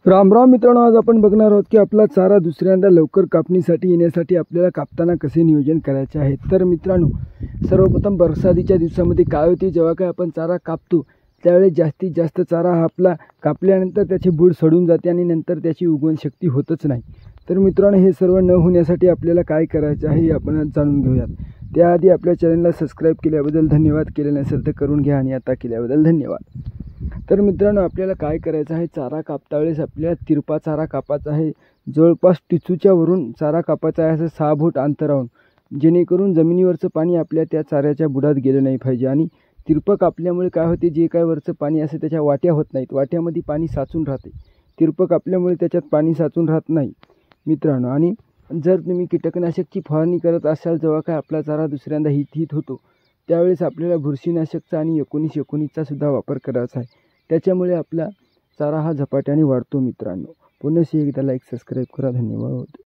राम राम मित्रांनो, आज आपण बघणार आहोत की आपला चारा दुसऱ्यांदा लवकर कापणीसाठी येण्यासाठी आपल्याला कापताना कसे नियोजन करायचे आहे। तर मित्रांनो, सर्वप्रथम बरसातीच्या दिवसामध्ये काय होते, जेव्हा काय आपण चारा कापतो त्यावेळेस जास्तीत जास्त चारा हा आपला कापल्यानंतर त्याची बूड सडून जाते आणि नंतर त्याची उगवण शक्ती होतच नाही। तर मित्रांनो, हे सर्व न होण्यासाठी आपल्याला काय करायचे आहे हे आपण आज जाणून घेऊयात। त्याआधी आपल्या चॅनलला सबस्क्राइब केल्याबद्दल धन्यवाद, केले नसेल तर करून घ्या आणि आता केल्याबद्दल धन्यवाद। तर मित्रांनो, आपल्याला काय करायचं आहे, चारा कापता वेळेस आपल्याला तिरपा चारा कापायचा आहे। जवळपास टिचूच्या वरून चारा कापायचा आहे, असं 6 फूट अंतरावरून, जेणेकरून जमिनीवरचं पाणी आपल्या त्या चाऱ्याच्या बुडात गेलं नाही पाहिजे। आणि तिरपं कापल्यामुळे काय होते, जे काय वरचं पाणी असते त्याच्या वाट्या होत नाहीत, वाट्यामध्ये पाणी साचून राहते। तिरपं कापल्यामुळे त्याच्यात पाणी साचून राहत नाही मित्रांनो। आणि जर तुम्ही कीटकनाशकची फवारणी करत असाल, जेव्हा काय आपला चारा दुसऱ्यांदा हिट होतो त्यावेळेस आपल्याला बुरशीनाशकचा आणि 1919चा सुद्धा वापर करायचा आहे। त्याच्यामुळे आपला चारा हा झपाट्याने वाढतो मित्रांनो। पुन्हा एकदा लाईक सबस्क्राइब करा, धन्यवाद।